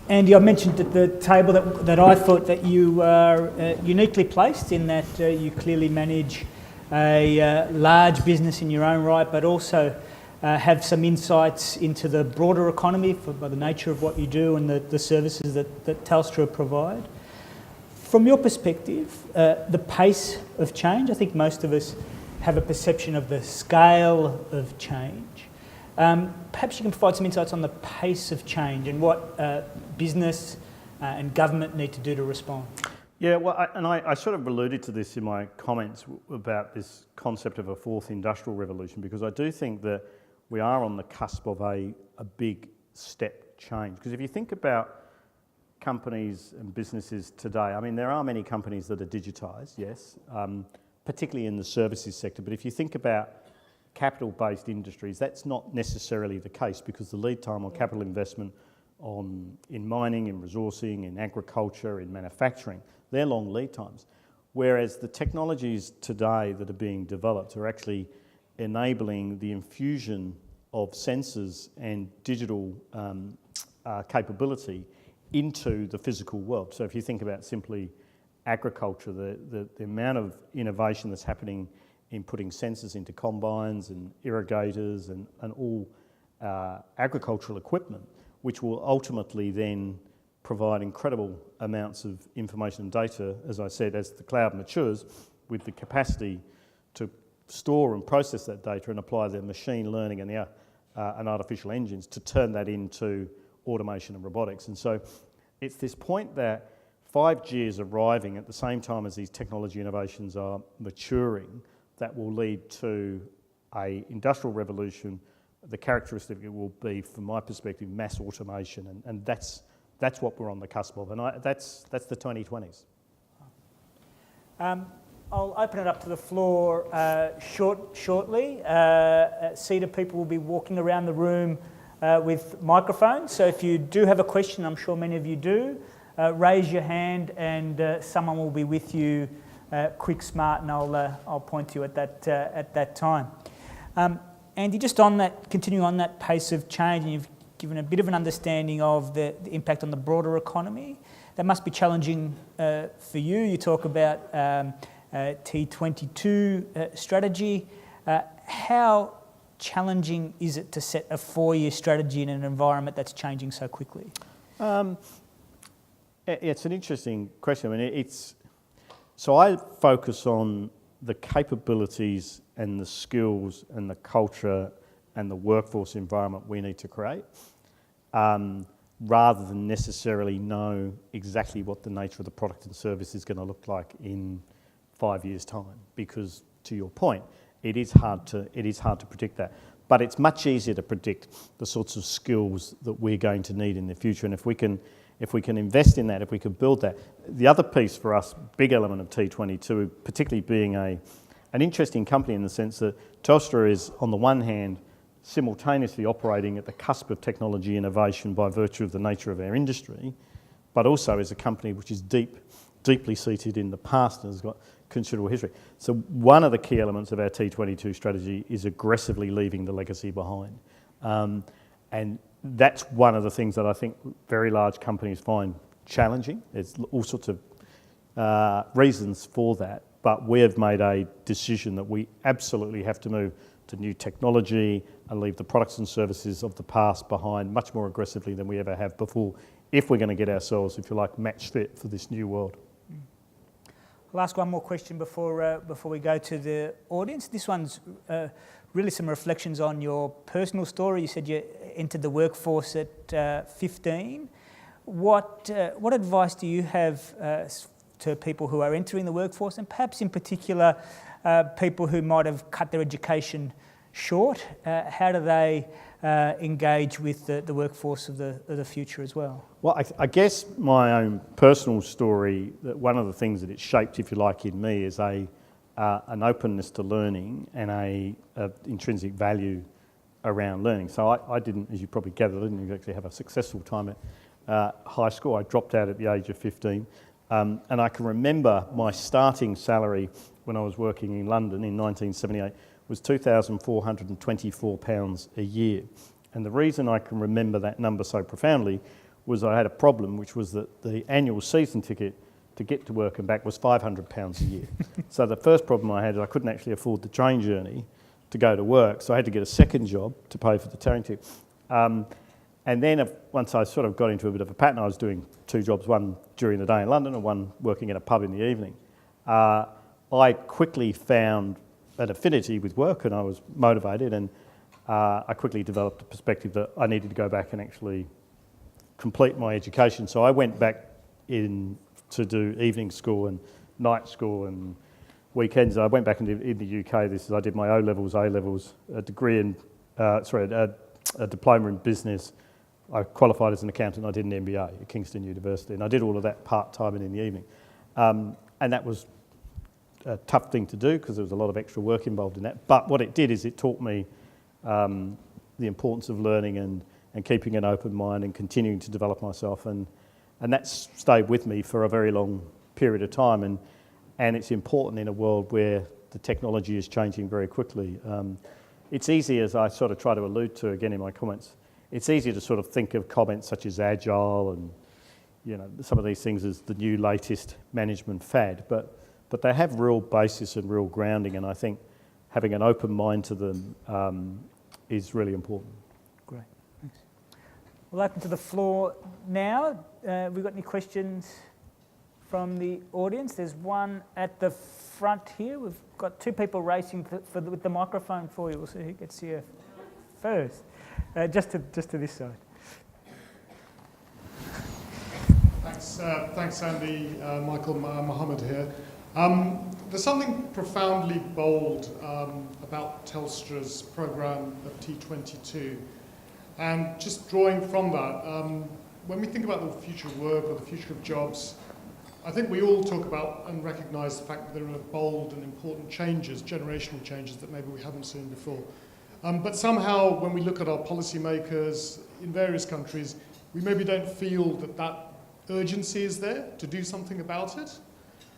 Andy, I mentioned at the table that I thought that you are uniquely placed in that you clearly manage a large business in your own right, but also have some insights into the broader economy by the nature of what you do and the services that Telstra provide. From your perspective, the pace of change, I think most of us have a perception of the scale of change. Perhaps you can provide some insights on the pace of change and what business and government need to do to respond. Yeah, well, I sort of alluded to this in my comments about this concept of a fourth industrial revolution, because I do think that we are on the cusp of a big step change. Because if you think about companies and businesses today, I mean, there are many companies that are digitised, yes, particularly in the services sector. But if you think about capital-based industries, that's not necessarily the case, because the lead time on capital investment in mining, in resourcing, in agriculture, in manufacturing, they're long lead times. Whereas the technologies today that are being developed are actually enabling the infusion of sensors and digital capability into the physical world. So if you think about simply agriculture, the amount of innovation that's happening in putting sensors into combines and irrigators and all agricultural equipment, which will ultimately then provide incredible amounts of information and data, as I said, as the cloud matures, with the capacity to store and process that data and apply the machine learning and artificial engines to turn that into automation and robotics. And so it's this point that 5G is arriving at the same time as these technology innovations are maturing that will lead to an industrial revolution. The characteristic it will be, from my perspective, mass automation, and that's what we're on the cusp of, and that's the 2020s. I'll open it up to the floor shortly. CEDA people will be walking around the room with microphones, so if you do have a question, I'm sure many of you do, raise your hand and someone will be with you quick, smart, and I'll point to you at that time. Andy, just on that, continuing on that pace of change, and you've given a bit of an understanding of the impact on the broader economy. That must be challenging for you. You talk about T22 strategy. How challenging is it to set a 4-year strategy in an environment that's changing so quickly? It's an interesting question. I mean, so I focus on the capabilities and the skills and the culture and the workforce environment we need to create, rather than necessarily know exactly what the nature of the product and service is going to look like in 5 years' time. Because, to your point, it is hard to predict that. But it's much easier to predict the sorts of skills that we're going to need in the future. And if we can invest in that, if we can build that. The other piece for us, big element of T22, particularly being an interesting company in the sense that Telstra is, on the one hand, simultaneously operating at the cusp of technology innovation by virtue of the nature of our industry, but also is a company which is deeply seated in the past and has got considerable history. So one of the key elements of our T22 strategy is aggressively leaving the legacy behind. And that's one of the things that I think very large companies find challenging. There's all sorts of reasons for that, but we have made a decision that we absolutely have to move to new technology and leave the products and services of the past behind much more aggressively than we ever have before, if we're going to get ourselves, if you like, match fit for this new world. I'll ask one more question before we go to the audience. This one's really some reflections on your personal story. You said you entered the workforce at 15. What advice do you have to people who are entering the workforce, and perhaps in particular people who might have cut their education short? How do they engage with the workforce of the future as well? Well, I guess my own personal story, that one of the things that it shaped, if you like, in me is an openness to learning and a intrinsic value around learning. So I didn't, as you probably gathered, I didn't actually have a successful time at high school. I dropped out at the age of 15. And I can remember my starting salary when I was working in London in 1978 was £2,424 a year. And the reason I can remember that number so profoundly was I had a problem, which was that the annual season ticket to get to work and back was £500 a year. So the first problem I had is I couldn't actually afford the train journey to go to work, so I had to get a second job to pay for the train ticket. And then once I sort of got into a bit of a pattern, I was doing 2 jobs, one during the day in London and one working in a pub in the evening. I quickly found an affinity with work and I was motivated, and I quickly developed a perspective that I needed to go back and actually complete my education. So I went back in to do evening school and night school and weekends. I went back in the UK. I did my O-levels, A-levels, a degree in, a diploma in business. I qualified as an accountant. I did an MBA at Kingston University, and I did all of that part-time and in the evening. And that was a tough thing to do because there was a lot of extra work involved in that. But what it did is it taught me the importance of learning and keeping an open mind and continuing to develop myself. And that's stayed with me for a very long period of time. And it's important in a world where the technology is changing very quickly. It's easy, as I sort of try to allude to again in my comments, it's easy to sort of think of comments such as agile and some of these things as the new latest management fad, but they have real basis and real grounding, and I think having an open mind to them is really important. Great, thanks. We'll open to the floor now. Have we got any questions from the audience? There's one at the front here. We've got 2 people racing with the microphone for you. We'll see who gets here first. Just to this side. Thanks, Andy. Michael Mohammed here. There's something profoundly bold about Telstra's programme of T22. And just drawing from that, when we think about the future of work or the future of jobs, I think we all talk about and recognise the fact that there are bold and important changes, generational changes that maybe we haven't seen before. But somehow, when we look at our policymakers in various countries, we maybe don't feel that urgency is there to do something about it.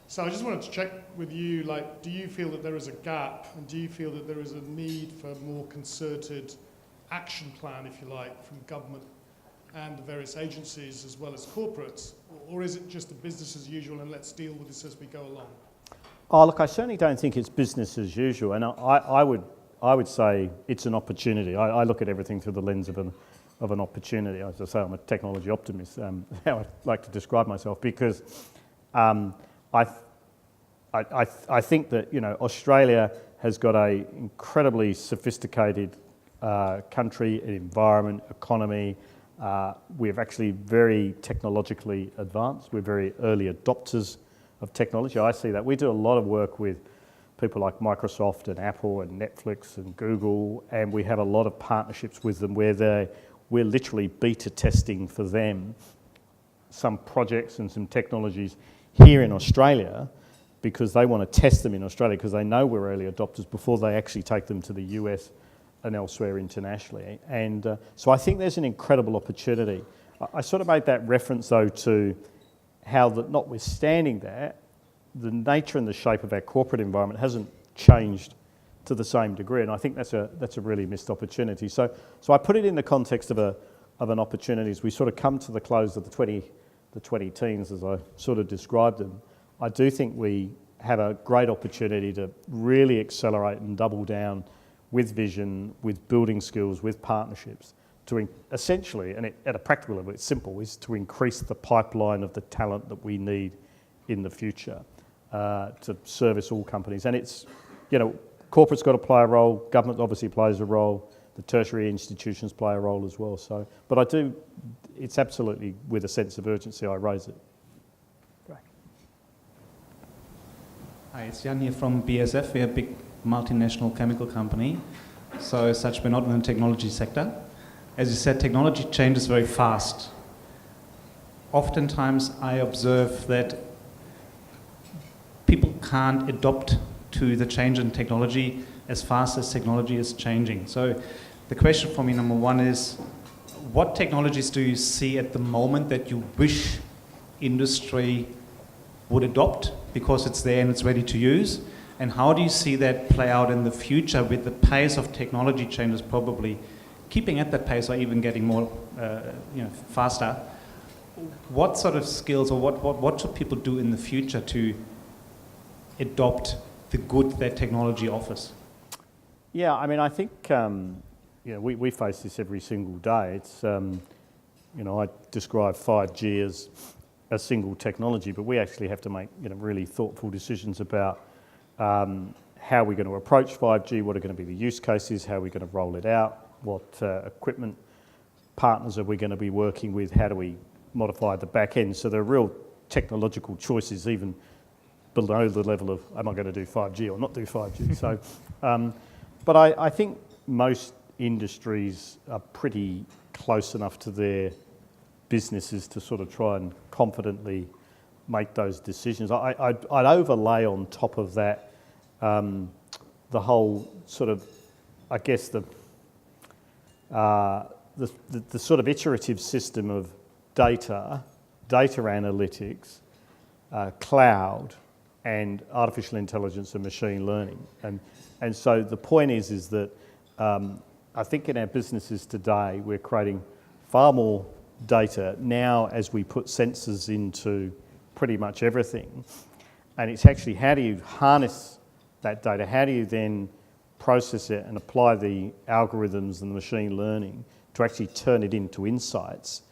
So I just wanted to check with you, do you feel that there is a gap, and do you feel that there is a need for a more concerted action plan, if you like, from government and the various agencies as well as corporates, or is it just a business as usual and let's deal with this as we go along? Oh, look, I certainly don't think it's business as usual, and I would say it's an opportunity. I look at everything through the lens of an opportunity. As I say, I'm a technology optimist, how I like to describe myself, because I think that Australia has got an incredibly sophisticated country, environment, economy. We're actually very technologically advanced. We're very early adopters of technology. I see that. We do a lot of work with people like Microsoft and Apple and Netflix and Google, and we have a lot of partnerships with them where we're literally beta testing for them some projects and some technologies here in Australia, because they want to test them in Australia because they know we're early adopters before they actually take them to the US and elsewhere internationally. And so I think there's an incredible opportunity. I sort of made that reference though to how that, notwithstanding that, the nature and the shape of our corporate environment hasn't changed to the same degree, and I think that's a really missed opportunity. So I put it in the context of an opportunity as we sort of come to the close of the 20 teens, as I sort of described them. I do think we have a great opportunity to really accelerate and double down with vision, with building skills, with partnerships, to essentially, and at a practical level, it's simple, is to increase the pipeline of the talent that we need in the future to service all companies. And it's, corporate's got to play a role, government obviously plays a role, the tertiary institutions play a role as well. So, but it's absolutely with a sense of urgency I raise it. Great. Hi, it's Jan here from BASF. We're a big multinational chemical company. So as such, we're not in the technology sector. As you said, technology changes very fast. Oftentimes I observe that people can't adopt to the change in technology as fast as technology is changing. So the question for me, number one, is what technologies do you see at the moment that you wish industry would adopt because it's there and it's ready to use? And how do you see that play out in the future with the pace of technology changes probably keeping at that pace or even getting more faster? What sort of skills or what should people do in the future to adopt the good that technology offers? Yeah, I mean, I think we face this every single day. It's I describe 5G as a single technology, but we actually have to make really thoughtful decisions about how we're going to approach 5G, what are going to be the use cases, how we're going to roll it out, what equipment partners are we going to be working with, how do we modify the back end. So there are real technological choices even below the level of am I going to do 5G or not do 5G. So, but I think most industries are pretty close enough to their businesses to sort of try and confidently make those decisions. I'd overlay on top of that the whole sort of, I guess the sort of iterative system of data analytics, cloud, and artificial intelligence and machine learning. And so the point is that I think in our businesses today, we're creating far more data now as we put sensors into pretty much everything. And it's actually how do you harness that data? How do you then process it and apply the algorithms and the machine learning to actually turn it into insights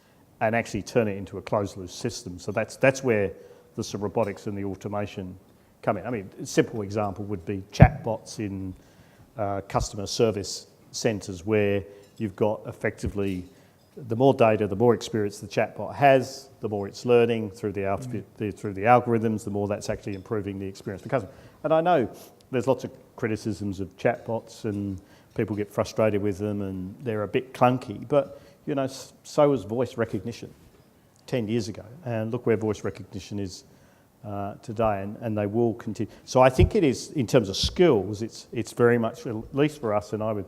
and actually turn it into a closed-loop system? So that's where the sort of robotics and the automation come in. I mean, a simple example would be chatbots in customer service centres where you've got effectively the more data, the more experience the chatbot has, the more it's learning through the algorithms, the more that's actually improving the experience for customers. And I know there's lots of criticisms of chatbots and people get frustrated with them and they're a bit clunky, but so was voice recognition 10 years ago. And look where voice recognition is today, and they will continue. So I think it is, in terms of skills, it's very much, at least for us, and I would,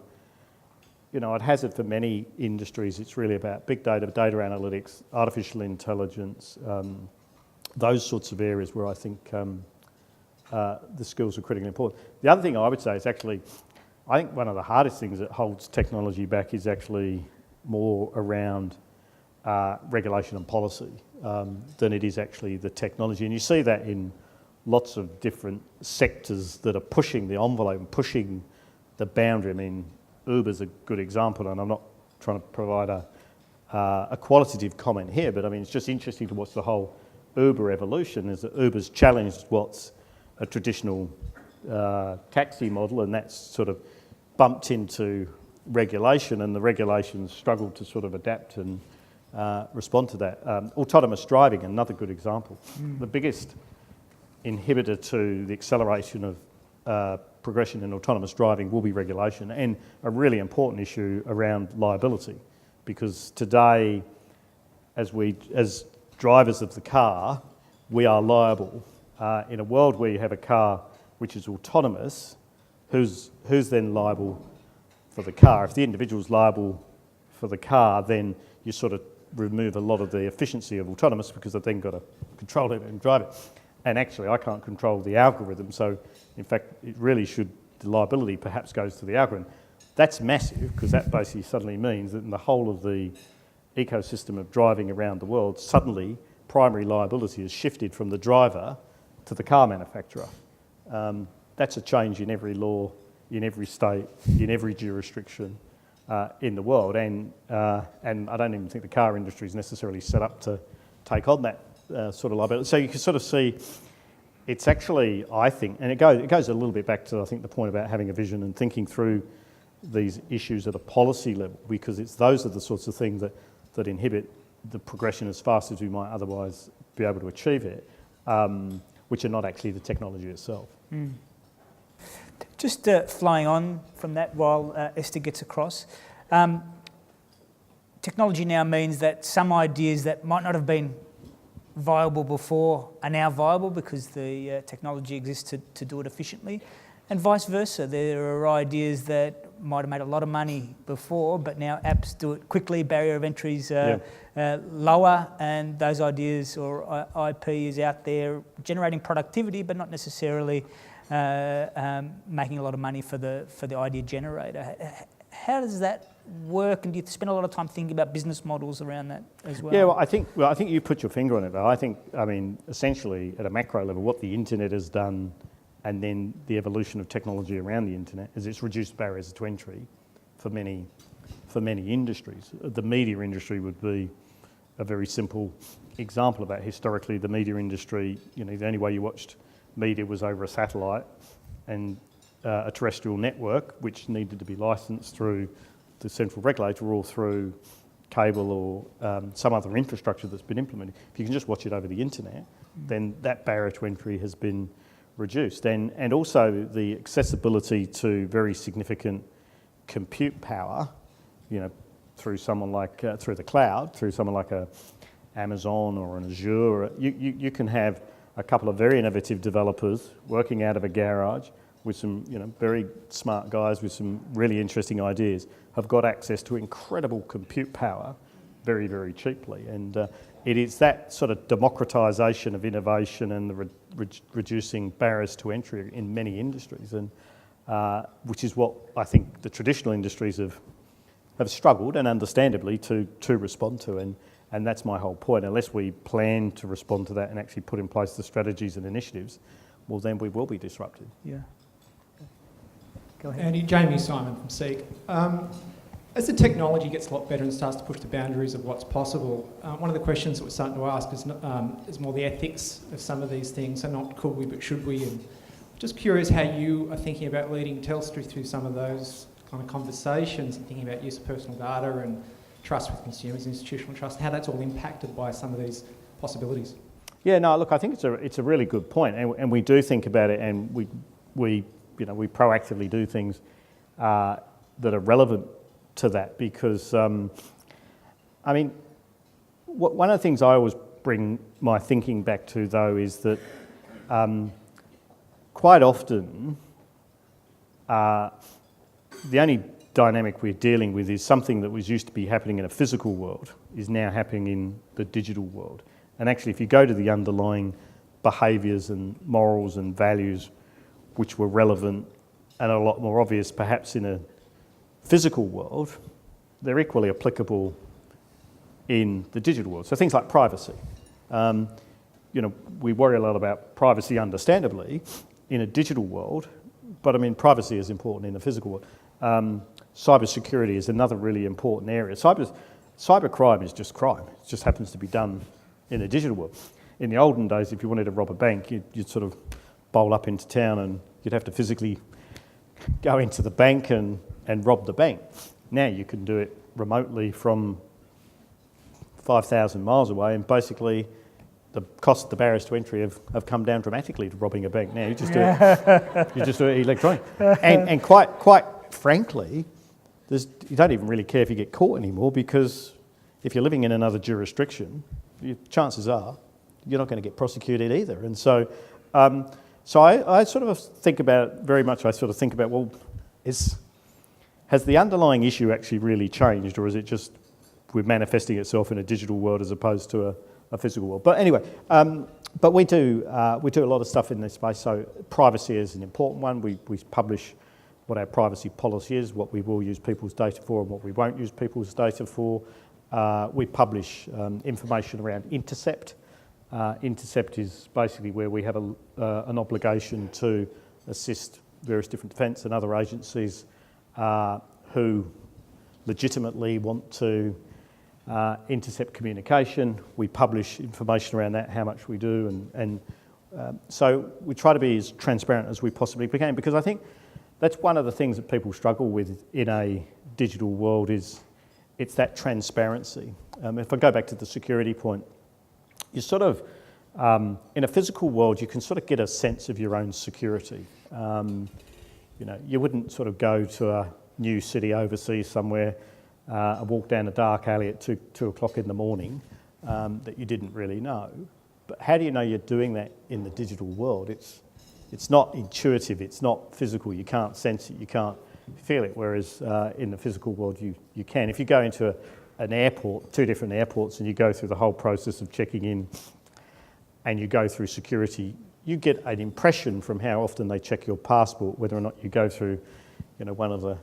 I'd hazard for many industries, it's really about big data, data analytics, artificial intelligence, those sorts of areas where I think the skills are critically important. The other thing I would say is actually, I think one of the hardest things that holds technology back is actually more around regulation and policy than it is actually the technology. And you see that in lots of different sectors that are pushing the envelope and pushing the boundary. I mean, Uber's a good example, and I'm not trying to provide a qualitative comment here, but I mean, it's just interesting to watch the whole Uber evolution, is that Uber's challenged what's a traditional taxi model, and that's sort of bumped into regulation, and the regulations struggled to sort of adapt and respond to that. Autonomous driving, another good example. The biggest inhibitor to the acceleration of progression in autonomous driving will be regulation, and a really important issue around liability, because today, as drivers of the car, we are liable. In a world where you have a car which is autonomous, who's then liable for the car? If the individual's liable for the car, then you sort of remove a lot of the efficiency of autonomous, because they've then got to control it and drive it. And actually, I can't control the algorithm, so in fact, it really should, the liability perhaps goes to the algorithm. That's massive, because that basically suddenly means that in the whole of the ecosystem of driving around the world, suddenly primary liability has shifted from the driver to the car manufacturer. That's a change in every law, in every state, in every jurisdiction in the world, and I don't even think the car industry is necessarily set up to take on that sort of liability. So you can sort of see, it's actually, I think, and it goes a little bit back to, I think, the point about having a vision and thinking through these issues at a policy level, because those are the sorts of things that inhibit the progression as fast as we might otherwise be able to achieve it, which are not actually the technology itself. Just flying on from that while Esther gets across, technology now means that some ideas that might not have been viable before are now viable because the technology exists to do it efficiently, and vice versa. There are ideas that might have made a lot of money before, but now apps do it quickly, barrier of entry is lower, and those ideas or IP is out there generating productivity, but not necessarily making a lot of money for the idea generator. How does that work, and do you spend a lot of time thinking about business models around that as well? Yeah, well, I think you put your finger on it, though. I mean, essentially, at a macro level, what the internet has done, and then the evolution of technology around the internet, is it's reduced barriers to entry for many industries. The media industry would be a very simple example of that. Historically, the media industry, the only way you watched media was over a satellite and a terrestrial network, which needed to be licensed through the central regulator or through cable or some other infrastructure that's been implemented. If you can just watch it over the internet, then that barrier to entry has been reduced. And also the accessibility to very significant compute power, through someone like, through the cloud, through someone like a Amazon or an Azure. You can have a couple of very innovative developers working out of a garage with some very smart guys with some really interesting ideas, have got access to incredible compute power very, very cheaply. And it is that sort of democratisation of innovation and the reducing barriers to entry in many industries, and which is what I think the traditional industries have struggled, and understandably, to respond to. And that's my whole point. Unless we plan to respond to that and actually put in place the strategies and initiatives, well, then we will be disrupted. Yeah. Go ahead. Andy, Jamie Simon from SEEK. As the technology gets a lot better and starts to push the boundaries of what's possible, one of the questions that we're starting to ask is more the ethics of some of these things, so not could we but should we, and just curious how you are thinking about leading Telstra through some of those kind of conversations and thinking about use of personal data and trust with consumers, institutional trust, how that's all impacted by some of these possibilities. Yeah, no, look, I think it's a really good point, and we do think about it, and we proactively do things that are relevant to that, because one of the things I always bring my thinking back to, though, is that quite often the only dynamic we're dealing with is something that was used to be happening in a physical world is now happening in the digital world. And actually, if you go to the underlying behaviours and morals and values which were relevant and a lot more obvious perhaps in a physical world, they're equally applicable in the digital world. So things like privacy. We worry a lot about privacy, understandably, in a digital world, but privacy is important in the physical world. Cybersecurity is another really important area. Cybercrime is just crime. It just happens to be done in the digital world. In the olden days, if you wanted to rob a bank, you'd sort of bowl up into town and you'd have to physically go into the bank and rob the bank. Now you can do it remotely from 5,000 miles away, and basically the barriers to entry have come down dramatically to robbing a bank. Now you just do it electronically. And quite frankly, you don't even really care if you get caught anymore, because if you're living in another jurisdiction, chances are you're not going to get prosecuted either. And so I sort of think about, very much I sort of think about, well, has the underlying issue actually really changed, or is it just we're manifesting itself in a digital world as opposed to a physical world? But anyway, but we do a lot of stuff in this space. So privacy is an important one. We publish what our privacy policy is, what we will use people's data for and what we won't use people's data for. We publish information around intercept. Intercept is basically where we have an obligation to assist various different defence and other agencies who legitimately want to intercept communication. We publish information around that, how much we do, and so we try to be as transparent as we possibly can, because I think that's one of the things that people struggle with in a digital world, is it's that transparency. If I go back to the security point, you sort of, in a physical world, you can sort of get a sense of your own security. You wouldn't sort of go to a new city overseas somewhere and walk down a dark alley at 2 o'clock in the morning that you didn't really know. But how do you know you're doing that in the digital world? It's not intuitive, it's not physical, you can't sense it, you can't feel it, whereas in the physical world you can. If you go into an airport, 2 different airports, and you go through the whole process of checking in and you go through security, you get an impression from how often they check your passport, whether or not you go through, one of the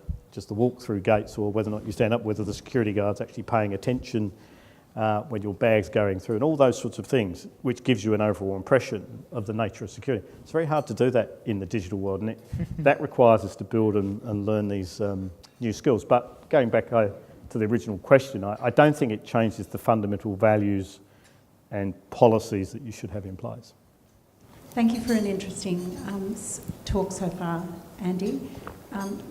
walk-through gates, or whether or not you stand up, whether the security guard's actually paying attention when your bag's going through, and all those sorts of things, which gives you an overall impression of the nature of security. It's very hard to do that in the digital world, and that requires us to build and learn these new skills. But going back to the original question, I don't think it changes the fundamental values and policies that you should have in place. Thank you for an interesting talk so far, Andy.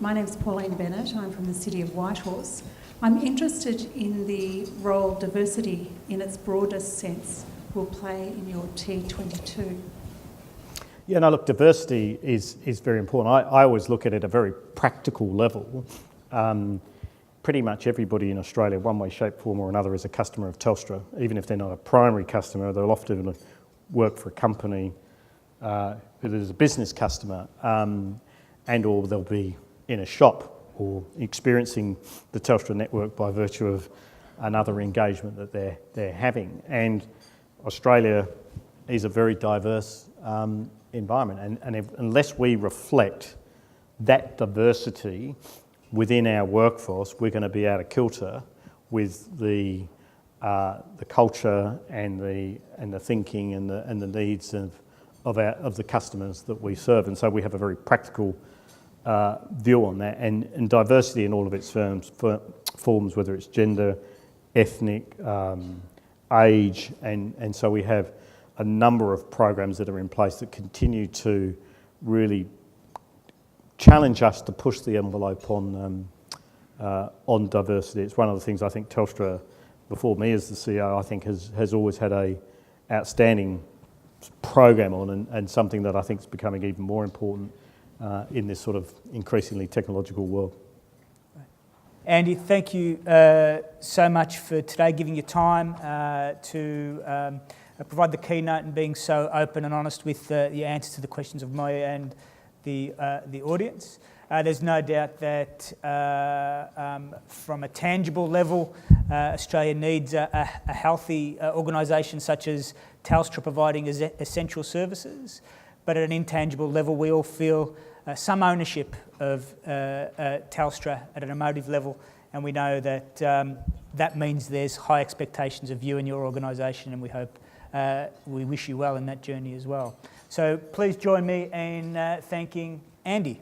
My name's Pauline Bennett. I'm from the city of Whitehorse. I'm interested in the role diversity in its broadest sense will play in your T22. Yeah, no, look, diversity is very important. I always look at it at a very practical level. Pretty much everybody in Australia, one way, shape, form or another, is a customer of Telstra. Even if they're not a primary customer, they'll often work for a company that is a business customer, and or they'll be in a shop or experiencing the Telstra network by virtue of another engagement that they're having. And Australia is a very diverse environment, and unless we reflect that diversity within our workforce, we're going to be out of kilter with the culture and the thinking and the needs of the customers that we serve. And so we have a very practical view on that, and diversity in all of its forms, whether it's gender, ethnic, age, and so we have a number of programs that are in place that continue to really challenge us to push the envelope on diversity. It's one of the things I think Telstra, before me as the CEO, I think has always had a outstanding program on, and something that I think is becoming even more important in this sort of increasingly technological world. Andy, thank you so much for today, giving your time to provide the keynote and being so open and honest with the answers to the questions of me and the audience. There's no doubt that from a tangible level, Australia needs a healthy organisation such as Telstra providing essential services, but at an intangible level we all feel some ownership of Telstra at an emotive level, and we know that that means there's high expectations of you and your organisation, and we hope we wish you well in that journey as well. So please join me in thanking Andy.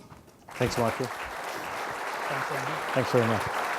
Thanks, Michael. Thanks, Andy. Thanks very much.